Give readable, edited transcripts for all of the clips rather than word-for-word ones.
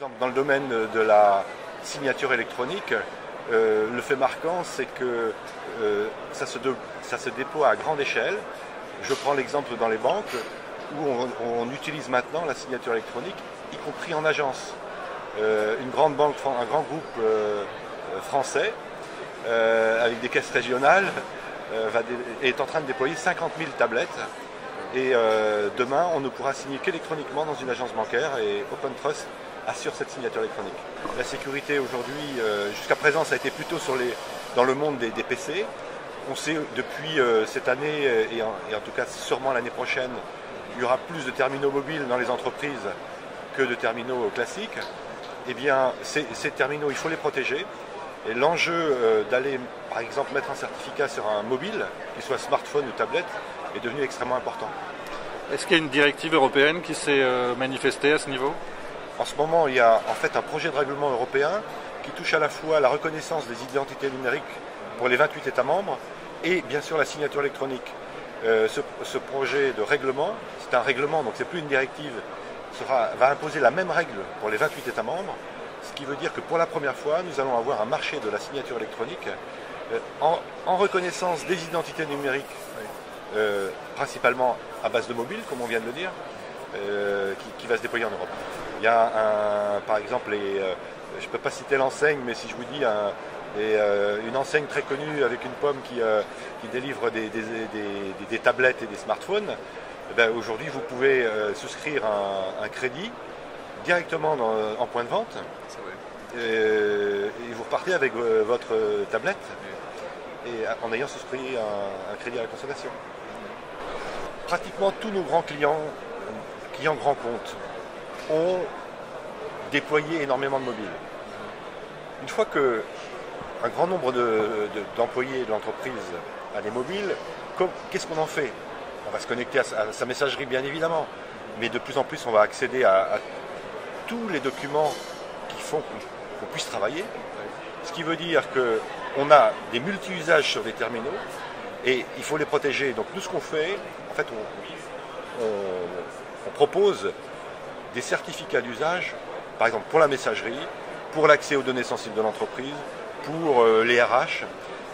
exemple, dans le domaine de la signature électronique, le fait marquant, c'est que ça se déploie à grande échelle. Je prends l'exemple dans les banques, où on utilise maintenant la signature électronique, y compris en agence. Une grande banque, un grand groupe français, avec des caisses régionales, est en train de déployer 50 000 tablettes. Et demain, on ne pourra signer qu'électroniquement dans une agence bancaire, et OpenTrust assure cette signature électronique. La sécurité aujourd'hui, jusqu'à présent, ça a été plutôt dans le monde des PC. On sait depuis cette année, et en tout cas sûrement l'année prochaine, il y aura plus de terminaux mobiles dans les entreprises que de terminaux classiques. Eh bien, ces terminaux, il faut les protéger. Et l'enjeu d'aller, par exemple, mettre un certificat sur un mobile, qu'il soit smartphone ou tablette, est devenu extrêmement important. Est-ce qu'il y a une directive européenne qui s'est manifestée à ce niveau? En ce moment, il y a en fait un projet de règlement européen qui touche à la fois la reconnaissance des identités numériques pour les 28 États membres et bien sûr la signature électronique. Ce projet de règlement, c'est un règlement, donc c'est plus une directive, va imposer la même règle pour les 28 États membres, ce qui veut dire que pour la première fois, nous allons avoir un marché de la signature électronique en reconnaissance des identités numériques, principalement à base de mobile, comme on vient de le dire, qui va se déployer en Europe. Il y a par exemple, je ne peux pas citer l'enseigne, mais si je vous dis une enseigne très connue avec une pomme qui délivre des tablettes et des smartphones, aujourd'hui vous pouvez souscrire un crédit directement en point de vente et vous repartez avec votre tablette et en ayant souscrit un crédit à la consommation. Pratiquement tous nos grands clients grands comptes, ont déployé énormément de mobiles. Une fois qu'un grand nombre d'employés de l'entreprise a des mobiles, qu'est-ce qu'on en fait? On va se connecter à sa messagerie bien évidemment, mais de plus en plus on va accéder à tous les documents qui font qu'on puisse travailler, ce qui veut dire qu'on a des multi-usages sur les terminaux et il faut les protéger. Donc nous ce qu'on fait, en fait on propose des certificats d'usage, par exemple pour la messagerie, pour l'accès aux données sensibles de l'entreprise, pour les RH,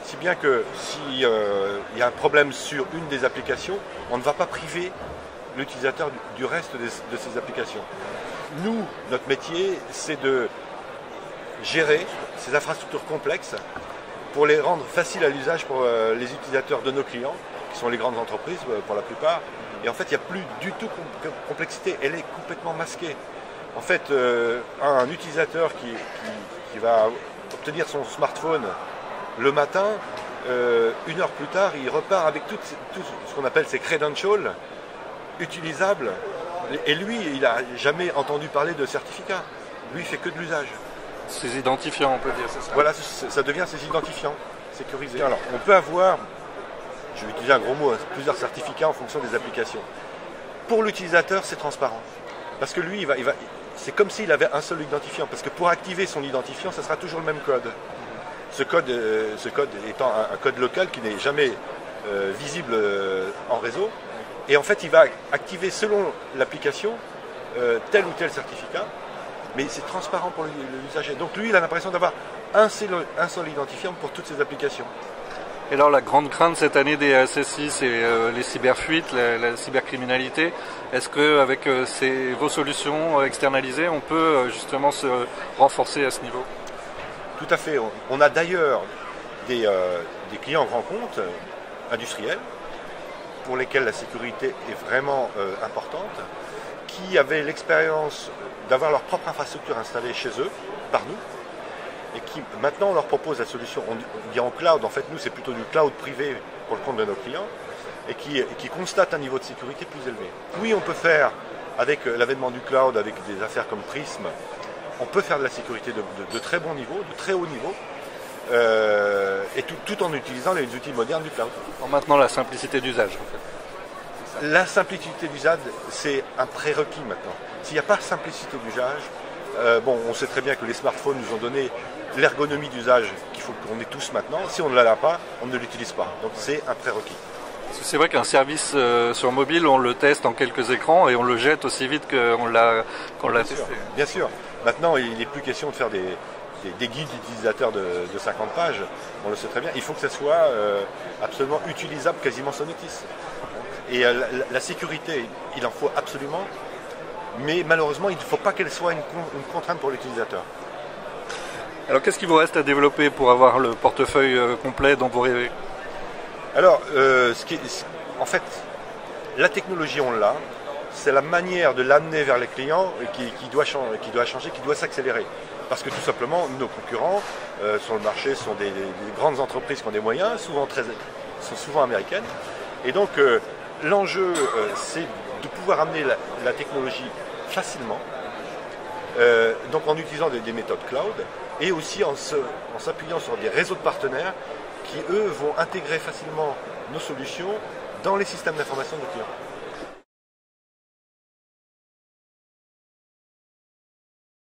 si bien que s'il y a un problème sur une des applications, on ne va pas priver l'utilisateur du reste de ces applications. Nous, notre métier, c'est de gérer ces infrastructures complexes pour les rendre faciles à l'usage pour les utilisateurs de nos clients, qui sont les grandes entreprises pour la plupart. Et en fait, il n'y a plus du tout de complexité, elle est complètement masquée. En fait, un utilisateur qui va obtenir son smartphone le matin, une heure plus tard, il repart avec tout ce qu'on appelle ses credentials utilisables. Et lui, il n'a jamais entendu parler de certificat. Lui, il fait que de l'usage. Ses identifiants, on peut dire, c'est ça? Voilà, ça devient ses identifiants sécurisés. Alors, on peut avoir, je vais utiliser un gros mot, plusieurs certificats en fonction des applications. Pour l'utilisateur, c'est transparent. Parce que lui, c'est comme s'il avait un seul identifiant. Parce que pour activer son identifiant, ça sera toujours le même code. Ce code étant un code local qui n'est jamais visible en réseau. Et en fait, il va activer selon l'application tel ou tel certificat. Mais c'est transparent pour l'usager. Donc lui, il a l'impression d'avoir un seul identifiant pour toutes ses applications. Et alors la grande crainte cette année des SSI, c'est les cyberfuites, la cybercriminalité. Est-ce qu'avec vos solutions externalisées, on peut justement se renforcer à ce niveau? Tout à fait. On a d'ailleurs des clients grands comptes industriels pour lesquels la sécurité est vraiment importante, qui avaient l'expérience d'avoir leur propre infrastructure installée chez eux, par nous, et qui maintenant on leur propose la solution, on dit en cloud, en fait nous c'est plutôt du cloud privé pour le compte de nos clients, et qui constate un niveau de sécurité plus élevé. Oui, on peut faire, avec l'avènement du cloud, avec des affaires comme Prism, on peut faire de la sécurité de très bon niveau, de très haut niveau, et tout en utilisant les outils modernes du cloud. En maintenant la simplicité d'usage en fait. La simplicité d'usage, c'est un prérequis maintenant. S'il n'y a pas de simplicité d'usage, on sait très bien que les smartphones nous ont donné l'ergonomie d'usage qu'il faut qu'on ait tous maintenant. Si on ne l'a pas, on ne l'utilise pas. Donc c'est un prérequis. C'est vrai qu'un service sur mobile, on le teste en quelques écrans et on le jette aussi vite qu'on l'a testé. Bien sûr. Maintenant, il n'est plus question de faire des guides utilisateurs de 50 pages, on le sait très bien. Il faut que ça soit absolument utilisable quasiment sans notice. Et la sécurité, il en faut absolument, mais malheureusement, il ne faut pas qu'elle soit une contrainte pour l'utilisateur. Alors qu'est-ce qu'il vous reste à développer pour avoir le portefeuille complet dont vous rêvez? Alors, en fait, la technologie, on l'a. C'est la manière de l'amener vers les clients qui doit changer, qui doit s'accélérer. Parce que tout simplement, nos concurrents sur le marché sont des grandes entreprises qui ont des moyens, sont souvent américaines. Et donc, l'enjeu, c'est de pouvoir amener la technologie facilement, donc en utilisant des méthodes cloud, et aussi en s'appuyant sur des réseaux de partenaires qui, eux, vont intégrer facilement nos solutions dans les systèmes d'information de nos clients.